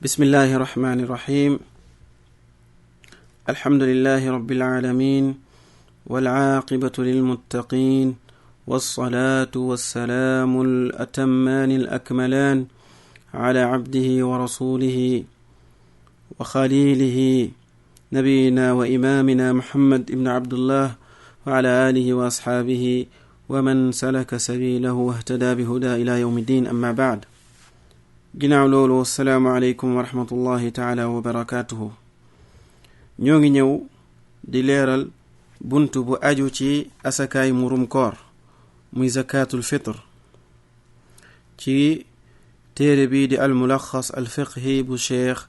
بسم الله الرحمن الرحيم. الحمد لله رب العالمين والعاقبة للمتقين والصلاة والسلام الأتمان الأكملان على عبده ورسوله وخليله نبينا وإمامنا محمد بن عبد الله وعلى آله وأصحابه ومن سلك سبيله واهتدى بهدى إلى يوم الدين. أما بعد، ginnaaw loolu assalaamu aleykum wa rahmatullahi taala wa barakatuhu. ñoo ngi ñëw di leeral buntu bu aju ci asakaay murum koor muy zakatul fitr ci téere bii di al mulaxas al fiqhi bu cheikh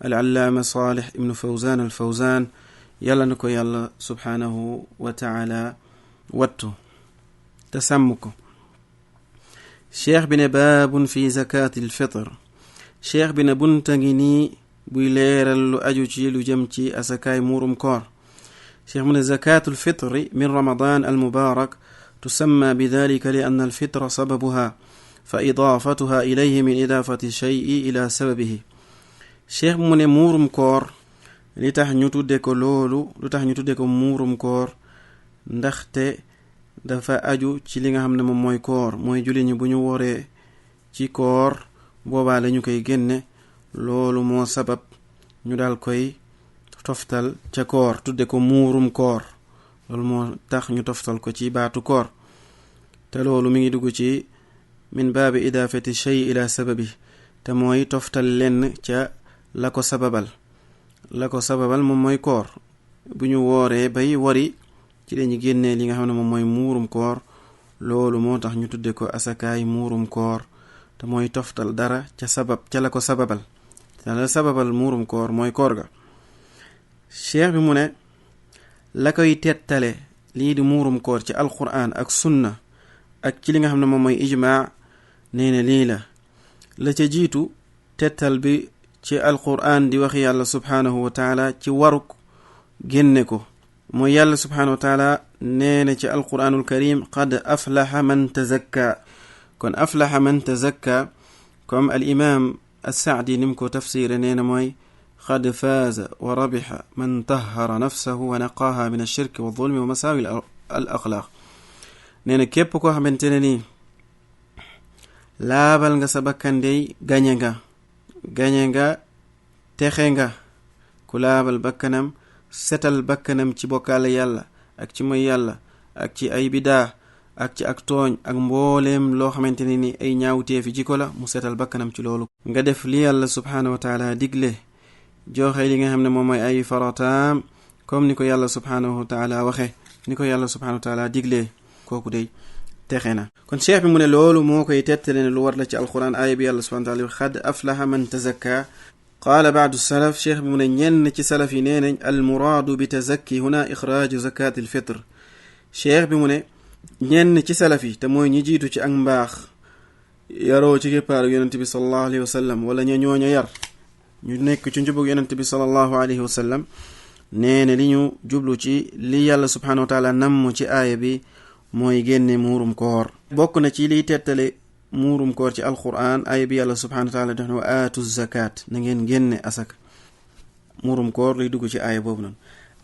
al allaama salih ibnu fawzan al fawzan, yàlla na ko yàlla subhaanahu wa taala wattu te sàmm ko. cheikh bi ne baabun fi zakatil fitr. cheikh bi ne bunta ngi nii buy leeral lu aju ci lu jëm ci asakaay muurum koor. cheikh mu ne zakatul fitri min ramadan al mubarak tusamma bi dhalika li anna al fitra sababuha fa idaafatuha ilayhi min idaafati shay'i ila sababihi. cheikh mu ne muurum koor li tax ñu tudde ko loolu, lu tax ñu tudde ko muurum koor, ndaxte dafa aju ci li nga xam ne moom mooy koor, mooy julli ñi bu ñu woree ci koor boobaa lañu koy génne. loolu moo sabab ñu daal koy toftal ca koor, tudde ko muurum koor. loolu moo tax ñu toftal ko ci baatu koor, te loolu mi ngi dugg ci min baabi idaafati shay ila sababi, te mooy toftal lenn ca la ko sababal. la ko sababal moom mooy koor. bu ñu wooree bay wari ci lañu génnee li nga xam ne moom mooy muurum koor. loolu moo tax ñu tudde ko asakaay muurum koor, te mooy toftal dara ca sabab ca la ko sababal. te la sababal muurum koor mooy koor ga. cheikh bi mu ne la koy tettale lii di muurum koor ci alquran ak sunna ak ci li nga xam ne moom mooy ijmaa, nee na lii la ca jiitu tettal bi ci alquran di wax yàlla subhaanahu wa taala ci waruk génne ko, mooy yàlla subhaanahu wa taala nee na ci alquranul karim qad aflaha man tazakka. kon aflaha man tazakka comme al imam as-Saadi nim ko tafsire nee na mooy qad faaza wa rabiha man tahara nafsahu wa naqaaha min ash-shirki wa dhulmi wa masaawi al axlaaq. nee na képp koo xamante ne nii laabal nga sa bakkan dey gañe nga texe nga. ku laabal bakkanam, setal bakkanam ci bokkaale yàlla ak ci moy yàlla ak ci ay bidaa ak ci ak tooñ ak mbooleem loo xamante ne ni ay ñaawteefi jiko la, mu setal bakkanam ci loolu. nga def li yàlla subhaanahu wa taala digle, joxe li nga xam ne moom mooy ay farataam comme ni ko yàlla subhaanahu wa taala waxe, ni ko yàlla subhaanahu wa taala diglee, kooku day texe na. kon cheikh bi mu ne loolu moo koy tettale ne lu war la ci alquran. aaya bi yàlla subhaanahu wa taala xad aflaha man tazakka. qaala baadu salaf. cheikh bi mu ne ñenn ci salaf yi nee nañ al muraadu bi tazakki huna ixraaju zakat al fitr. cheikh bi mu ne ñenn ci salaf yi, te mooy ñi jiitu ci ak mbaax, yaroo ci képpaaru yonent bi sallallahu alayhi wa sallam, wala ña ñooña yar ñu nekk ci njubug yonent bi sallallahu alayhi wa sallam, nee na li ñu jublu ci li yàlla subhaanahu wa taala namm ci aaya bi mooy génne muurum koor. bokk na ci liy tettale muurum koor ci alquran, aaya bi yàlla subhaanahu wa taala def ne wa aatu zakat, na ngeen génne asaka. muurum koor liy dugg ci aaya boobu noonu.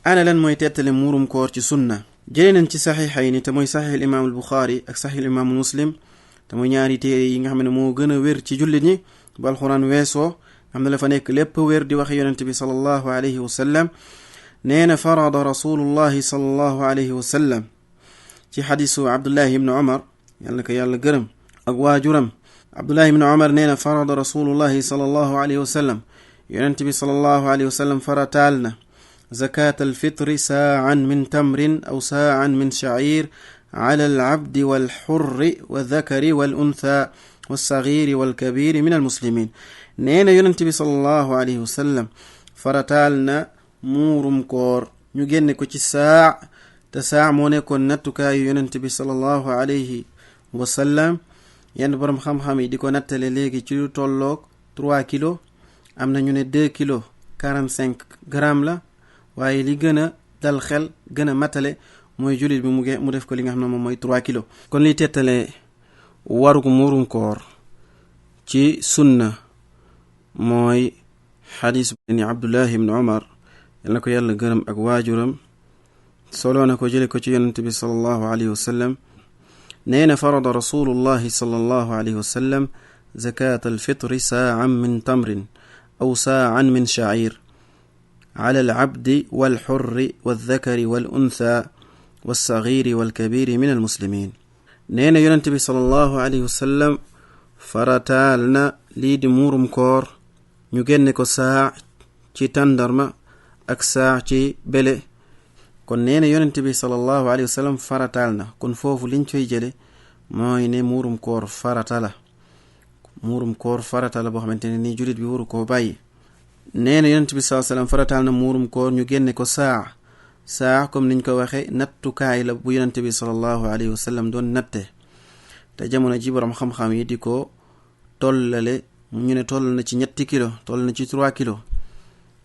ana lan mooy tettale muurum koor ci sunna? jëlee nañ ci saxiixayni, te mooy saxiix al imaam al buxaari ak saxiix al imaam muslim, te mooy ñaari téere yi nga xam ne moo gën a wér ci jullit ñi ba alquran weesoo, xam ne la fa nekk lépp wér di wax yonent bi sallallahu alayhi wa sallam. nee na farada rasulullahi sallallahu alayhi wa sallam ci xadisu abdullahi ibnu omar, yàlla na ko yàlla gërëm ak waajuram. abdullahi ibnu omar nee na farada rasulullahi sallallahu alayhi wa sallam, yonent bi sallallahu alayhi wa sallam farataal na zakat alfitri saa'an min tamrin aw saa'an min sha'ir ala alabdi walxurri waldakari waluntha walsaghiri walkabiri min almuslimin. nee na yonent bi sallallahu alayhi wa sallam farataal na muurum koor ñu génne ko ci saa, te saa moo nekkoon nattukaayu yonent bi sallallahu alayhi wa sallam. yenn borom xam-xam yi di ko nattale léegi ci lu tolloog 3 kilos, am na ñu ne 2 kilos 45 grammes la, waaye li gën a dal xel gën a matale mooy jullit bi mu def ko li nga xam ne moom mooy 3 kilos. kon liy tettale waru muurum koor ci sunna mooy xadis ni Abdullah ibn Umar yal na ko yàlla gërëm ak waajuram soloo na ko jële ko ci yonent bi sallallahu alayhi wa sallam nee na farada rasulullahi sallallahu alayhi wa sallam zakat alfitri saa'an min tamrin aw saa'an min sha'ir ala alabdi walxurri waldakari waluntha walsaghiri walkabiri min almuslimin. nee na yonent bi sallallahu alayhi wa sallam farataal na lii di muurum koor ñu génne ko saa ci tàndarma ak saa ci bele. kon nee na yonent bi sallallahu alayhi wa sallam farataal na kon foofu liñ koy jële mooy ne muurum koor farata la muurum koor farata la boo xamante ne nii jullit bi waru koo bàyyi. nee na yonent bi sallallahu alayhi wa sallam farataal na muurum koor ñu génne ko saa comme niñ ko waxe nattukaay la bu yonent bi sallallahu alayhi wa sallam doon natte te jamono ji borom xam-xam yi di ko tollale ñu ne toll na ci 3 kilo toll na ci 3 kilo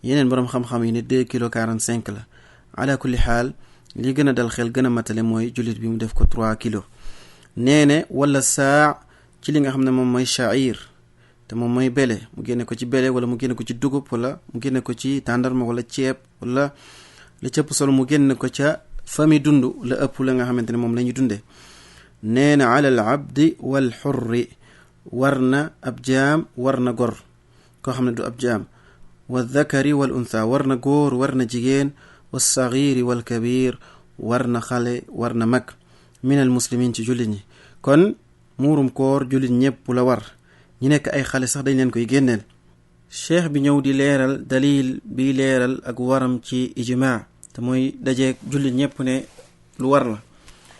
yeneen borom xam-xam yi ne 2 kilo 45 la. ala kulli xaal li gën a dal xel gën a matale mooy jullit bi mu def ko 3 kilo. nee ne wala saa ci li nga xam ne moom mooy sha'ir te moom mooy bele mu génne ko ci bele wala mu génne ko ci dugub wala mu génne ko ci tàndarma wala ceeb wala li cëpp solo mu génne ko ca fami dund la ëpp la nga xamante ne moom la ñu dunde. nee na ala al abdi wal xurri war na ab jaam war na gor koo xam ne du ab jaam wa dhakari wal untha war na góor war na jigéen wa saghiri wal kabir war na xale war na mag min al muslimin ci jullit ñi. kon muurum koor jullit ñépp la war ñi nekk ay xale sax dañ leen koy génneel. cheikh bi ñëw di leeral dalil bi leeral ak waram ci ijmaa te mooy dajeeg jullit ñépp ne lu war la.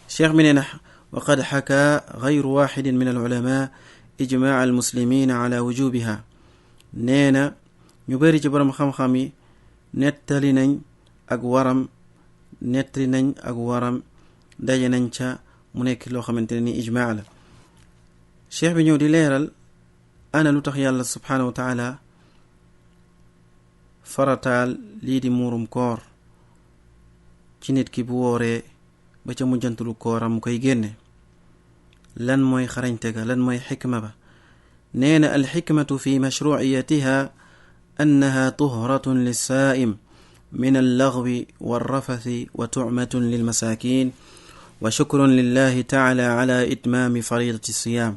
cheikh bi nee na wa qad xaka gayru waxidin min al ulama ijmaa al muslimina ala wujubiha. nee na ñu bari ci borom xam-xam yi nettali nañ ak waram daje nañ ca mu nekk loo xamante ne ni ijmaa la. cheikh bi ñëw di leeral ana lu tax yàlla subhanahu wa taala farataal lii di muurum koor ci nit ki bu wooree ba ca mujjantalu kooram mu koy génne. lan mooy xarañte ga lan mooy xikma ba. nee na alxikmatu fi mashruciyatiha annaha tuhratun lissaa'im min allaghwi walrafathi wa tucmatun lilmasaakin wa shukrun lillahi taala ala itmaami faridati siyaam.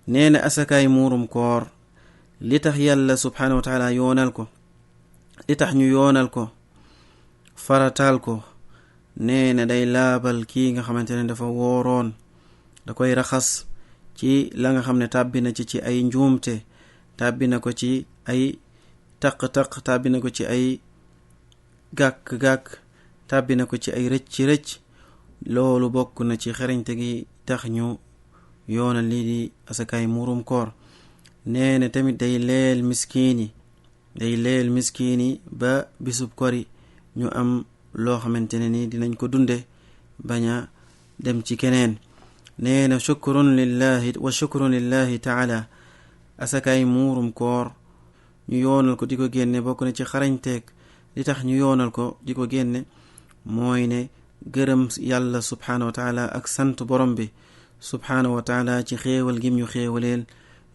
nee na asakaay muurum koor li tax yàlla subhanahu wa taala yoonal ko li tax ñu yoonal ko farataal ko nee na day laabal kii nga xamante ne dafa wooroon da koy raxas ci la nga xam ne tàbbi na ci ay njuumte tàbbi na ko ci ay taq-taq tàbbi na ko ci ay gàkk-gàkk tàbbi na ko ci ay rëcc-rëcc. loolu bokk na ci xarañte gi tax ñu yoonal lii di asakaay muurum koor. nee na tamit day leel miskiin yi ba bisub kori ñu am loo xamante ne ni dinañ ko dunde bañ a dem ci keneen. nee na shukrun lillahi taala asakaay muurum koor ñu yoonal ko di ko génne bokk na ci xarañteeg li tax ñu yoonal ko di ko génne mooy ne gërëm yàlla subhanahu wa taala ak sant borom bi subhanahu wa taala ci xéewal gim ñu xéewaleel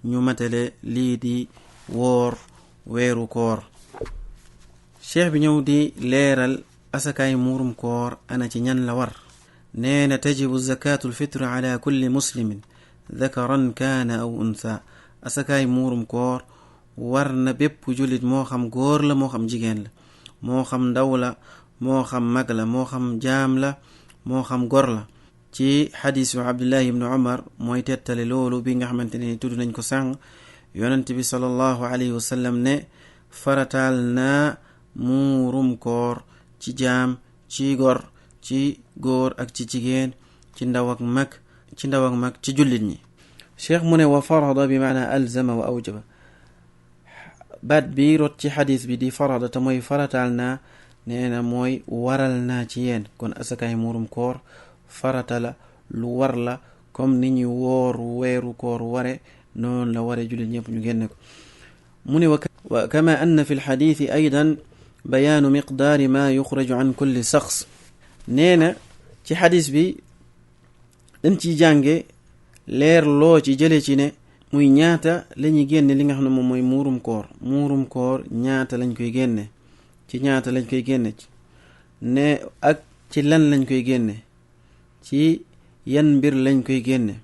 ñu matale lii di woor weeru koor. cheikh bi ñëw di leeral asakaay muurum koor ana ci ñan la war. nee na tajibu zakatul fitr ala kulli muslimin dhakaran kaana aw untha. asakaay muurum koor war na bépp jullit moo xam góor la moo xam jigéen la moo xam ndaw la moo xam mag la moo xam jaam la moo xam gor la. ci xadiisu Abdullahi ibn Umar mooy tettale loolu bi nga xamante ne tudd nañ ko sànq yonent bi sallallahu alayhi wa sallam ne farataal na muurum koor ci jaam ci gor ci góor ak ci jigéen ci ndaw ak mag ci jullit ñi. cheikh mu ne wa farada bi maana alzama wa awjaba. baat bi rot ci xadis bi di farada te mooy farataal naa nee na mooy waral naa ci yéen. kon asakaay muurum koor farata la lu war la comme ni ñu woor weeru koor ware noonu la ware jullit ñëpp ñu génne ko. mu ne wa kama anna fi lxadiisi aydan bayaanu miqdaari ma yuxraju an kulli shaxs. nee na ci xadis bi dañ ciy jànge leer loo ci jële ci ne muy ñaata lañuy génne li nga xam ne moom mooy muurum koor ñaata lañ koy génne ci ñaata lañ koy génne ne ak ci lan lañ koy génne ci yan mbir lañ koy génne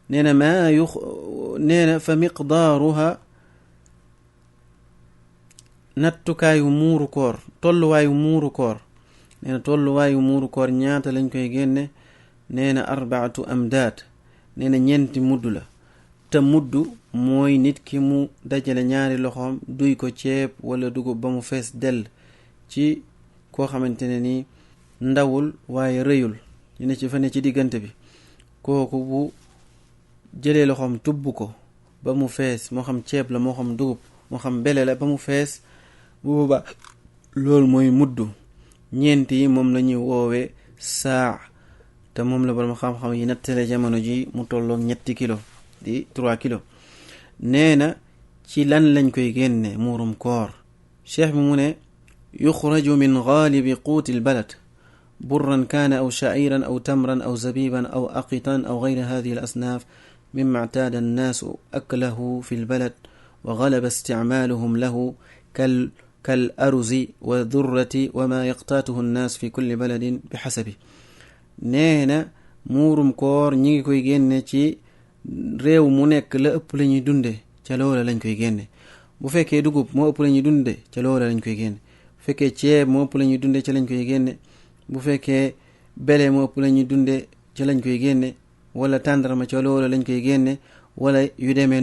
nee na fa miqdaaruha nattukaayu muuru koor tolluwaayu muuru koor nee na tolluwaayu muuru koor ñaata lañ koy génne nee na 4 amdaad nee na 4 mudd la te mudd mooy nit ki mu dajale ñaari loxoom duy ko ceeb wala dugub ba mu fees dell ci koo xamante ne ni ndawul waaye rëyul ñu ne ci fa ne ci diggante bi kooku bu jëlee loxoom tubb ko ba mu fees moo xam ceeb la moo xam dugub moo xam bele la ba mu fees bu boobaa loolu mooy mudd 4 yi moom la ñuy woowee saa te moom la borom xam-xam yi nattale jamono ji mu tolloog 3 kilo di 3 kilo nee na ci lan lañ koy génne muurum koor cheikh bi mu ne yuxraju min gaalibi quuti albalad burran kaana aw sha'iran aw tamran aw zabiban aw aqitan aw gayra hadihi alasnaaf mimma اعتاد الناس أكله في البلد وغلب استعمالهم له كالأرز والذرة وما يقتاته الناس في كل بلد بحسبه nee na muurum koor ñi ngi koy génne ci réew mu nekk la ëpp la ñuy dunde ca loola lañ koy génne bu fekkee dugub moo ëpp la ñuy dunde ca loola lañ koy génne bu fekkee ceeb moo ëpp la ñuy dunde ca lañ koy génne bu fekkee bele moo ëpp la ñuy dunde ca lañ koy génne wala tàndarma ca loola lañ koy génne wala yu demee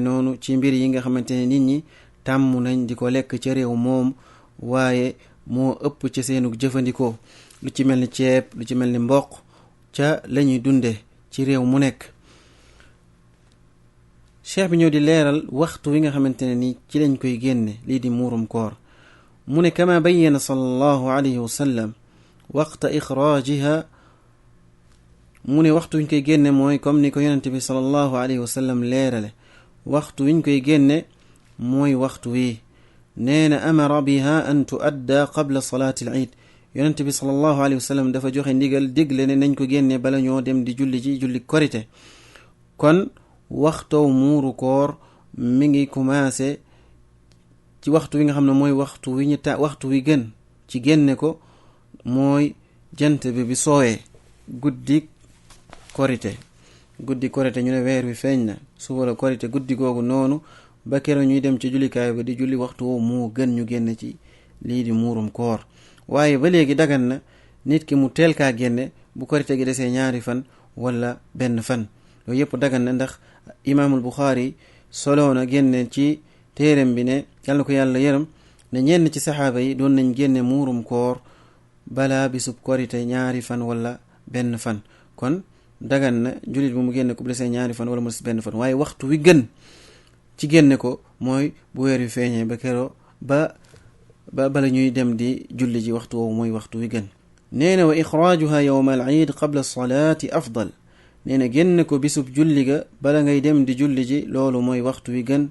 noonu ci mbir yi nga xamante ne nit ñi tàmm nañ di ko lekk ca réew moom waaye moo ëpp ca seenu jëfandikoo lu ci mel ni ceeb lu ci mel ni mboq ca lañuy dunde ci réew mu nekk cheikh bi ñëw di leeral waxtu wi nga xamante ne ni ci lañ koy génne lii di muurum koor mu ne kama bayyana sallallahu alayhi wa sallam waqta ixraajiha mu ne waxtu wiñ koy génne mooy comme ni ko yonente bi sallallahu alayhi wa sallam leerale waxtu wiñ koy génne mooy waxtu wi nee na amara biha an tuadda qabla salaati al iid yonente bi sallallahu alayhi wa sallam dafa joxe ndigal digle ne nañ ko génne bala ñoo dem di julli korite kon waxtoo muuru koor mi ngi commencé ci waxtu wi nga xam ne mooy waxtu wi gën ci génne ko mooy jant bi sooyee guddi korite ñu ne weer wi feeñ na suba la korite guddi googu noonu ba keroog ñuy dem ci jullikaay ba di julli waxtu woo moo gën ñu génne ci lii di muurum koor waaye ba léegi dagan na nit ki mu teel kaa génne bu korite gi desee 2 fan wala 1 fan loolu yëpp dagan na ndax imaamul Buxaari soloo na génne ci téereem bi ne yàlla na ko yàlla yërëm ne ñenn ci saxaaba yi doon nañ génne muurum koor balaa bisub korite 2 fan wala 1 fan kon dagan na jullit bu mu génne ko bu desee 2 fan wala mu des 1 fan waaye waxtu wi gën ci génne ko mooy bu weer wi feeñee ba keroo bala ñuy dem di julli ji waxtu woowu mooy waxtu wi gën nee na wa ixraajuha yowma al iid qabla salaati afdal nee na génne ko bisub julli ga bala ngay dem di julli ji loolu mooy waxtu wi gën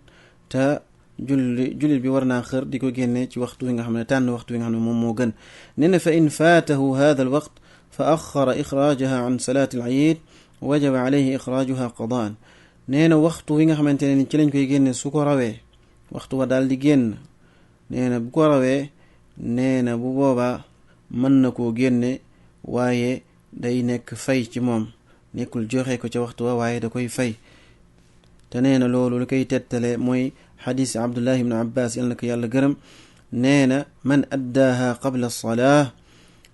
te jullit bi war naa xër di ko génne ci waxtu wi nga xam ne tànn waxtu wi nga xam ne moom moo gën nee na fa in faatahu hada al waqt fa axara ixraajaha an salaati al iid wajaba alayhi ixraajuha qadaan nee na waxtu wi nga xamante ne ni ci lañ koy génne su ko rawee waxtu wa daal di génn nee na bu ko rawee nee na bu boobaa mën na koo génne waaye day nekk fay ci moom nekkul joxe ko ca waxtu wa waaye da koy fay te nee na loolu lu koy tettale mooy xadis Abdullah ibn Abbas yal na ko yàlla gërëm nee na man addaaha qabla salaa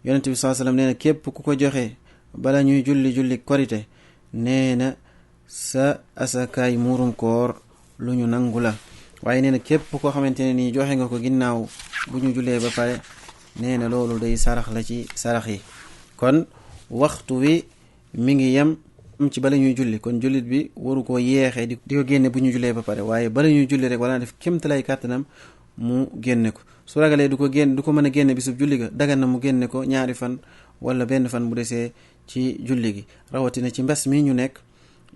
yonente bi saa sallam nee na képp ku ko joxe bala ñuy julli korite nee na sa asakaay muurum koor lu ñu nangu la waaye nee na képp koo xamante ne nii joxe nga ko ginnaaw bu ñu jullee ba pare nee na loolu day sarax la ci sarax yi kon waxtu wi mi ngi yem ci bala ñuy julli kon jullit bi waru koo yeexee di ko génne bu ñu jullee ba pare waaye bala ñuy julli rek wala def kémtalay kàttanam mu génne ko su ragalee du ko mën a génne bisub julli ga dagan na mu génne ko 2 fan wala 1 fan bu desee ci julli gi rawatina ci mbas mi ñu nekk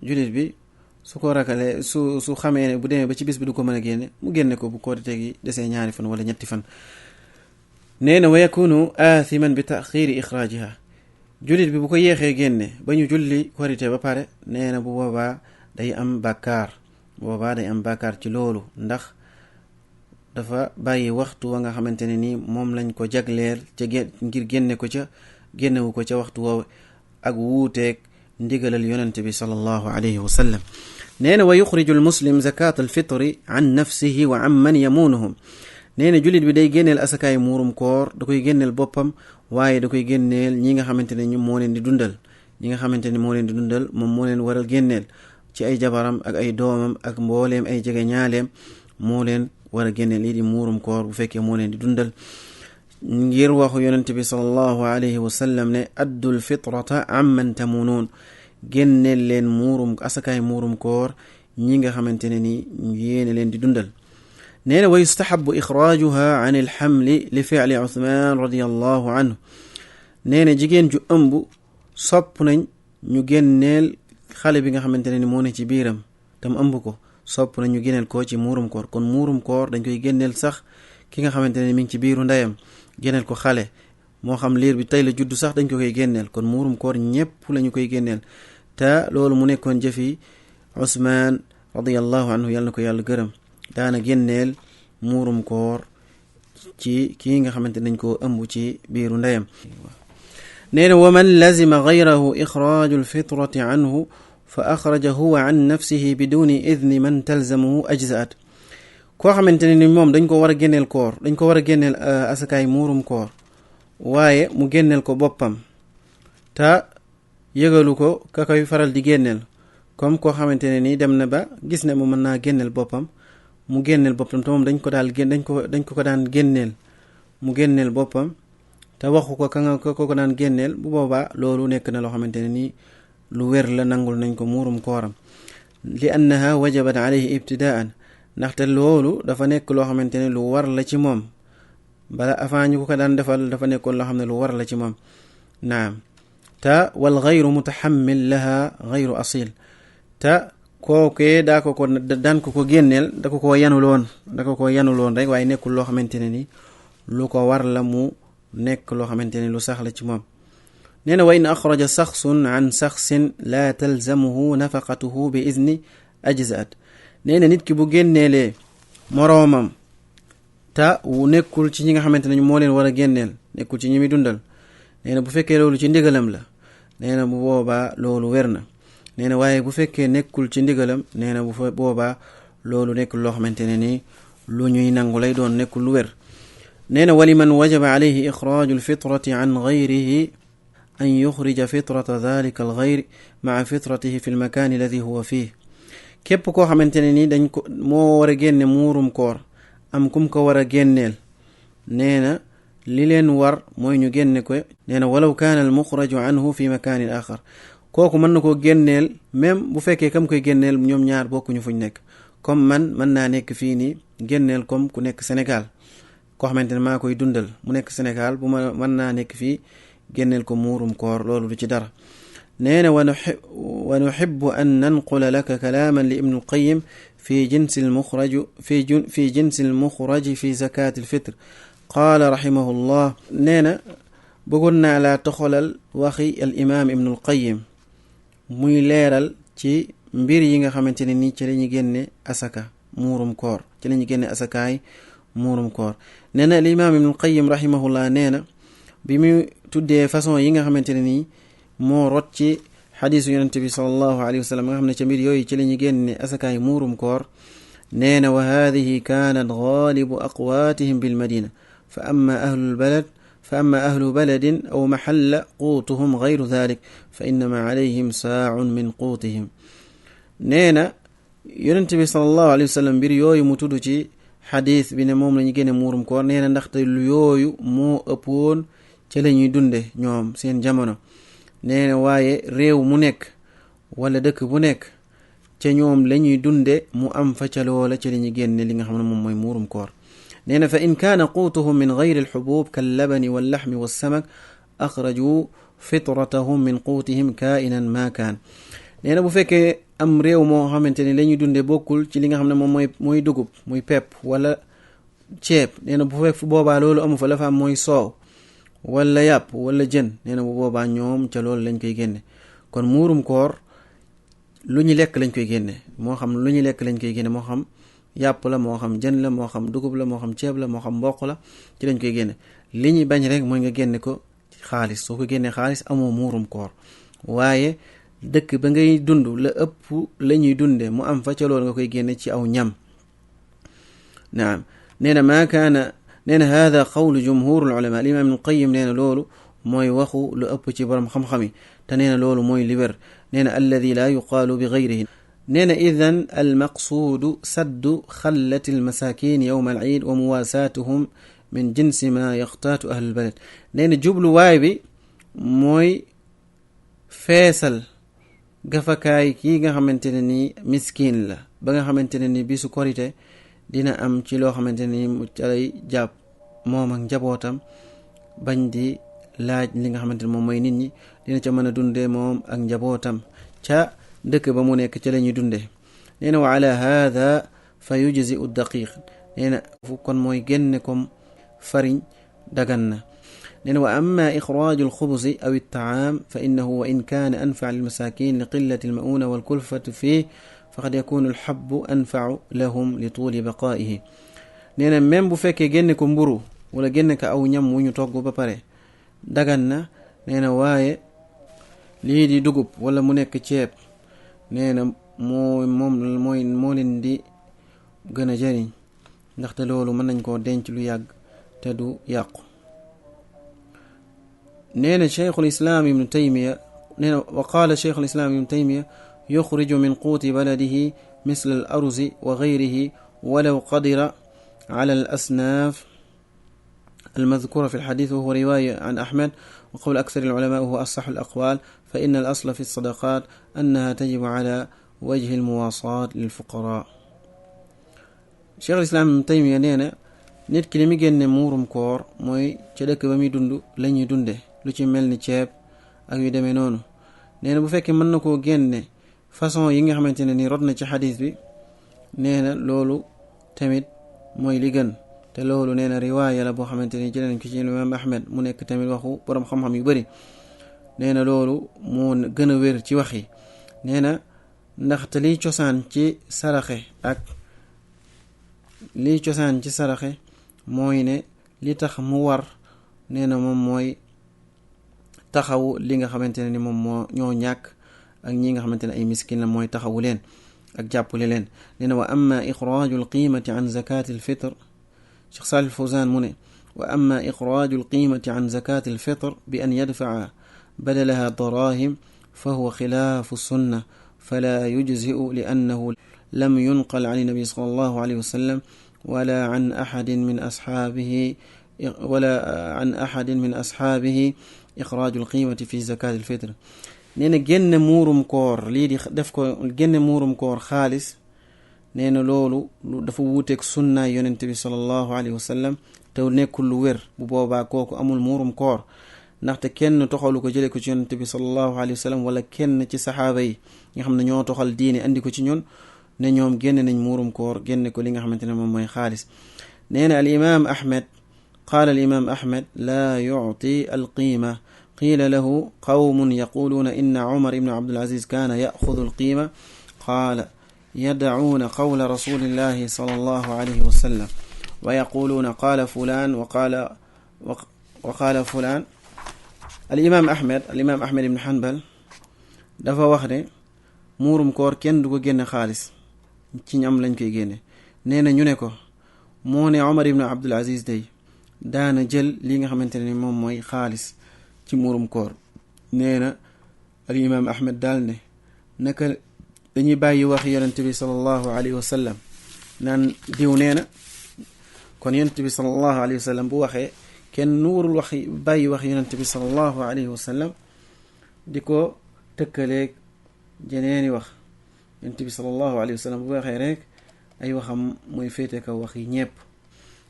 jullit bi su ko ragalee su xamee ne bu demee ba ci bis bi du ko mën a génne mu génne ko bu korite gi desee 2 fan wala 3 fan nee na wa yakunu aathiman bi taxiiri ixraajiha jullit bi bu ko yeexee génne ba ñu julli korite ba pare nee na bu boobaa day am bàkkaar boobaa day am bàkkaar ci loolu ndax dafa bàyyi waxtu wa nga xamante ne ni moom lañ ko jagleel ca ngir génnewu ko ca waxtu woowu ak wuuteeg ndigalal yonente bi sallallahu alayhi wa sallam nee na wa yuxriju almuslim zakat alfitri an nafsihi wa an man yamuunuhum nee na jullit bi day génneel asakaay muurum koor da koy génneel boppam waaye da koy génneel ñi nga xamante ne ñu moo leen di dundal moom moo leen waral génneel ci ay jabaram ak ay doomam ak mbooleem ay jege ñaaleem moo leen war a génneel lii di muurum koor bu fekkee moo leen di dundal ngir waxu yonente bi sallallahu alayhi wa sallam ne addul fitrata amman tamunuun génneel leen asakaay muurum koor ñi nga xamante ne ni yéene leen di dundal nee na wa yustahabu ixraajuha an ilxamli li fi'li Uthman radiyallahu anhu nee na jigéen ju ëmb sopp nañ ñu génneel xale bi nga xamante ne ni moo ne ci biiram tam ëmb ko sopp nañ ñu génneel ko ci muurum koor kon muurum koor dañ koy génneel sax ki nga xamante ne mi ngi ci biiru ndeyam génneel ko xale moo xam liir bi tey la juddu sax dañ ko koy génneel kon muurum koor ñépp lañu koy génneel te loolu mu nekkoon jëfi Usmaan radiyallahu anhu yàlla na ko yàlla gërëm daana génneel muurum koor ci kii nga xamante nañ koo ëmb ci biiru ndeyam nee na wa man lazima gayrahu ixraaju alfitrati anhu fa axraja huwa an nafsihi biduni idni man talzamuhu ajzaat koo xamante ne ni moom dañ ko war a génneel koor dañ ko war a génneel asakaay muurum koor waaye mu génneel ko boppam te yëgalu ko ka koy faral di génneel comme koo xamante ne ni dem na ba gis ne mu mën naa génneel boppam mu génneel boppam te moom dañ ko daan génneel mu génneel boppam te waxu ko ko daan génneel bu boobaa loolu nekk na loo xamante ne ni lu wér la nangul nañ ko muurum kooram li annaha wajabat alayhi ibtidaan ndaxte loolu dafa nekk loo xamante ne lu war la ci moom bala avant ñu ko daan defal dafa nekkoon loo xam ne lu war la ci moom naam te wal gayru mutahammil laha gayru asil te kookee daan ko génneel da ko ko yanuloon rek waaye nekkul loo xamante ne ni lu ko war la mu nekk loo xamante ne lu sax la ci moom nee na wa in axraja saxsun an saxsin la talzamuhu nafaqatuhu bi izni ajzaat nee na nit ki bu génneelee moroomam te nekkul ci ñi nga xamante ne moo leen war a génneel nekkul ci ñi muy dundal nee na bu fekkee loolu ci ndigalam la nee na bu boobaa loolu wér na nee na waaye bu fekkee nekkul ci ndigalam nee na bu boobaa loolu nekkul loo xamante ne ni lu ñuy nangu lay doon nekkul lu wér nee na wali man wajaba alayhi ixraaju alfitrati an gayrihi an yuxrija fitrata dalika algayr maa fitratihi fi lmakaani alladi huwa fii képp koo xamante ne ni dañ ko moo war a génne muurum koor am kum ko war a génneel nee na li leen war mooy ñu génne ko nee na walaw kaana almuxraju anhu fi makaanin axar kooku mën na koo génneel même bu fekkee kam koy génneel ñoom ñaar bokkuñu fuñ nekk comme man mën naa nekk fii nii génneel comme ku nekk Sénégal koo xamante ne maa koy dundal mu nekk Sénégal bu ma mën naa nekk fii génneel ko muurum koor loolu du ci dara nee na wa nuhibbu an nanqula laka kalaaman li ibnu alqayim fi jinsi almuxraji fi zakati alfitr qaala rahimahullah nee na bëggoon naa laa toxalal waxi al imaam ibnu alqayim muy leeral ci mbir yi nga xamante ne nii ci la ñu génne asaka muurum koor ci la ñu génne asakaay muurum koor nee na al imaam ibnu alqayim rahimahullah nee na bi mu tuddee façon yi nga xamante ne nii moo rot ci xadiisu yonente bi sallallahu alayhi wa sallam nga xam ne ca mbir yooyu ci la ñu génne asakaay muurum koor nee na wa haadihi kaanat gaalibu aqwaatihim bil madina fa amma ahlu baladin aw maxalla quutuhum gayru dalik fa innama alayhim saacun min quutihim nee na yonente bi sallallahu alayhi wa sallam mbir yooyu mu tudd ci xadiis bi ne moom la ñu génne muurum koor nee na ndaxte lu yooyu moo ëppoon ci la ñuy dunde ñoom seen jamono nee na waaye réew mu nekk wala dëkk bu nekk ca ñoom la ñuy dunde mu am fa ca loola ci la ñuy génne li nga xam ne moom mooy muurum koor nee na fa in kaana quutuhum min gayri alxubub kallabani wallaxmi wassamak axraju fitratahum min quutihim kainan ma kaan nee na bu fekkee am réew moo xamante ne la ñuy dunde bokkul ci li nga xam ne moom mooy dugub muy pepp wala ceeb nee na bu fekk boobaa loolu amu fa la fa am mooy soow wala yàpp wala jën nee na bu boobaa ñoom ca loolu lañ koy génne kon muurum koor lu ñu lekk lañ koy génne moo xam lu ñu lekk lañ koy génne moo xam yàpp la moo xam jën la moo xam dugub la moo xam ceeb la moo xam mboq la ci lañ koy génne li ñuy bañ rek mooy nga génne ko xaalis soo ko génnee xaalis amoo muurum koor waaye dëkk ba ngay dund la ëpp la ñuy dunde mu am fa ca loolu nga koy génne ci aw ñam naam nee na maa kaana nee na hada qawlu jumhurul ulama al imam ibn qayyim nee na loolu mooy waxu lu ëpp ci borom xam-xam yi te nee na loolu mooy li wér nee na alladi laa yuqaalu bi gayrihi nee na idan almaqsuudu saddu xallati almasakin yowma al iid wa muwaasaatuhum min jinsi ma yaxtaatu ahlul balad nee na jubluwaay bi mooy feesal gafakaay kii nga xamante ne ni miskin la ba nga xamante ne ni bisu korite dina am ci loo xamante ne ni mu calay jàpp moom ak njabootam bañ di laaj li nga xamante ne moom mooy nit ñi dina ca mën a dundee moom ak njabootam ca dëkk ba mu nekk ca la ñuy dundee nee na wa ala hada fa yujzi u daqiq nee na fu kon mooy génne comme fariñ dagan na nee na wa amma ixraaju alxubsi aw altaam fa innahu wa in kaana anfac lilmasakin li qillati almauna walkulfati fii faqad yakunu alxabu anfacu lahum li tuuli baqaa'ihi nee na même bu fekkee génne ko mburu wala génne ko aw ñam wu ñu togg ba pare dagan na nee na waaye lii di dugub wala mu nekk ceeb nee na moo leen di gën a jëriñ ndaxte loolu mën nañ koo denc lu yàgg te du yàqu nee na cheikhul islaam ibnu taymiya nee na wa qaala cheikhul islaam ibnu taymiya yuxriju min quuti baladihi misla al arzi wa gayrihi walaw qadira ala al asnaaf المذكورة في الحديث وهو رواية عن أحمد وقول أكثر العلماء وهو أصح الأقوال فإن الأصل في الصدقات أنها تجب على وجه المواصاة للفقراء Cheikh al-Islam Ibn Taymiyya nee na nit ki li muy génne muurum koor mooy ca dëkk ba muy dund la ñuy dunde lu ci mel ni ceeb ak yu demee noonu nee na bu fekkee mën na koo génne façon yi nga xamante ne ni rot na ci xadis bi nee na loolu tamit mooy li gën te loolu nee na riwaaya la boo xamante ni jëlee nañ ko ci imaam Ahmed mu nekk tamit waxu borom xam-xam yu bëri nee na loolu moo gën a wér ci wax yi nee na ndaxte liy cosaan ci saraxe ak liy cosaan ci saraxe mooy ne li tax mu war nee na moom mooy taxawu li nga xamante ne ni moom moo ñoo ñàkk ak ñi nga xamante ne ay miskin la mooy taxawu leen ak jàppale leen nee na wa amma ixraaju alqiimati an zakati alfitr Cheikh Salih Fawzan mu ne wa amma ixraaju alqiimati an zakati alfitr bi an yadfaca badalaha darahim fa huwa xilaafu sunna fala yujzi'u li annahu lam yunqal an nabi sallallahu alayhi wa sallam wala an axadin min asxaabihi ixraaju alqiimati fi zakati alfitr nee na génne muurum koor lii di def ko génne muurum koor xaalis nee na loolu dafa wuuteeg sunnaay yonent bi sallallahu alayhi wa sallam te nekkul lu wér bu boobaa kooku amul muurum koor ndaxte kenn toxalu ko jële ko ci yonent bi sallallahu alayhi wa sallam wala kenn ci saxaaba yi nga xam ne ñoo toxal diine andi ko ci ñun ne ñoom génne nañ muurum koor génne ko li nga xamante ne moom mooy xaalis nee na al imam ahmed qaala al imam ahmed laa yucti alqiima qiila lahu qawmun yaquluuna inna umar ibn abdul aziz kaana yaxudu alqiima qaala yadacuuna qawla rasulillahi sallallahu alayhi wa sallam wa yaquluuna qaala fulaan wa qaala fulaan al imam ahmed ibn hanbal dafa wax ne muurum koor kenn du ko génne xaalis ci ñam lañ koy génne nee na ñu ne ko moo ne Omar ibn Abdul Aziz day daana jël li nga xamante ne moom mooy xaalis ci muurum koor nee na al imam ahmed daal ne naka dañuy bàyyi wax yonent bi sallallahu alayhi wa sallam naan diw nee na kon yonent bi sallallahu alayhi wa sallam bu waxee kenn nuurul wax bàyyi wax yonent bi sallallahu alayhi wa sallam di ko tëkkaleeg jeneeni wax yonent bi sallallahu alayhi wa sallam bu waxee rek ay waxam mooy féete kaw wax yi ñépp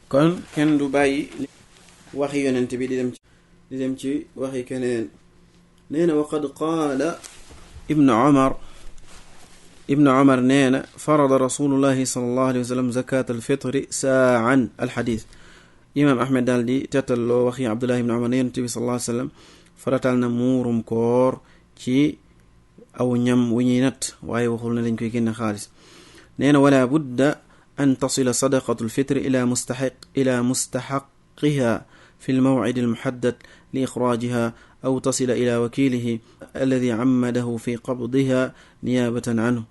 kon kenn du bàyyi waxi yonent bi di dem ci waxi keneen nee na waqad qaala ibnu Umar nee na farada rasulullahi sallallahu alayhi wa sallam zakat alfitri saa'an alxadis imam ahmed daal di tettal loo waxi Abdullah ibnu Umar ne yonent bi sallallahu alayhi wa sallam faratal na muurum koor ci aw ñam wu ñuy natt waaye waxul ne dañ koy génne xaalis nee na wala budda an tasila sadaqatu lfitri ila mustaxaqiha fi lmawcidi almuxaddad li ixraajiha aw tasila ila wakilihi alladi cammadahu fi qabdiha niyaabatan anhu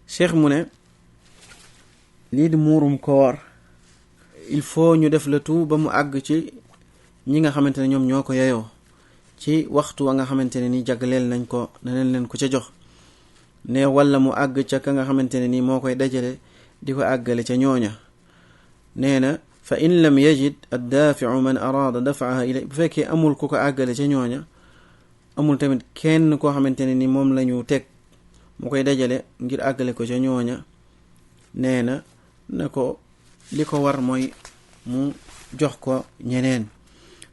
cheikh mu ne lii di muurum koor il faut ñu def la tout ba mu àgg ci ñi nga xamante ne ñoom ñoo ko yeyoo ci waxtu wa nga xamante ne ni jagleel nañ ko naneen leen ko ca jox ne wala mu àgg ca ka nga xamante ne ni moo koy dajale di ko àggale ca ñooña nee na fa in lam yajid addaafiu man araada dafaaha ilay bu fekkee amul ku ko àggale ca ñooña amul tamit kenn koo xamante ne ni moom lañu teg mu koy dajale ngir àggale ko ca ñooña nee na ko li ko war mooy mu jox ko ñeneen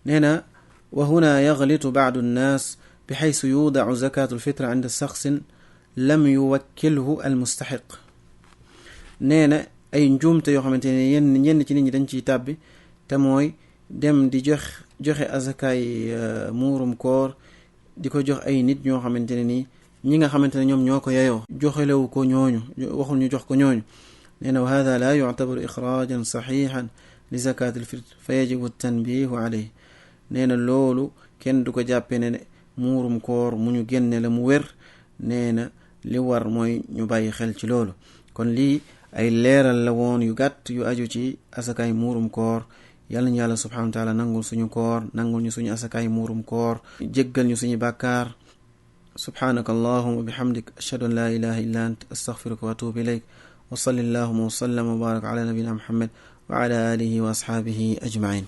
nee na wa huna yaglitu baadu nnaas bi xaysu yudacu zakatu alfitre inda shaxsin lam yuwakkilhu almustaxiq nee na ay njuumte yoo xamante ne ñenn ci nit ñi dañ ciy tàbbi te mooy dem di joxe azakaay muurum koor di ko jox ay nit ñoo xamante ne nii ñi nga xamante ne ñoom ñoo ko yeyoo joxelewu ko ñooñu waxul ñu jox ko ñooñu nee na wa hada la yuctabaru ixraajan saxiixan li zakat alfitre fa yajibu tanbihu alayhi nee na loolu kenn du ko jàppe ne muurum koor mu ñu génne la mu wér nee na li war mooy ñu bàyyi xel ci loolu kon lii ay leeral la woon yu gàtt yu aju ci asakaay muurum koor yàlla ñu yàlla subhanahu wa taala nangul suñu koor nangul ñu suñu asakaay muurum koor jéggal ñu suñu bàkkaar subhanaka allahuma wa bihamdik ashhadu an la ilaha illa ant astaghfiruka wa atubu ilayk wa salli allahuma wa sallam wa barak ala nabina muhammad wa ala alihi wa ashabihi ajmain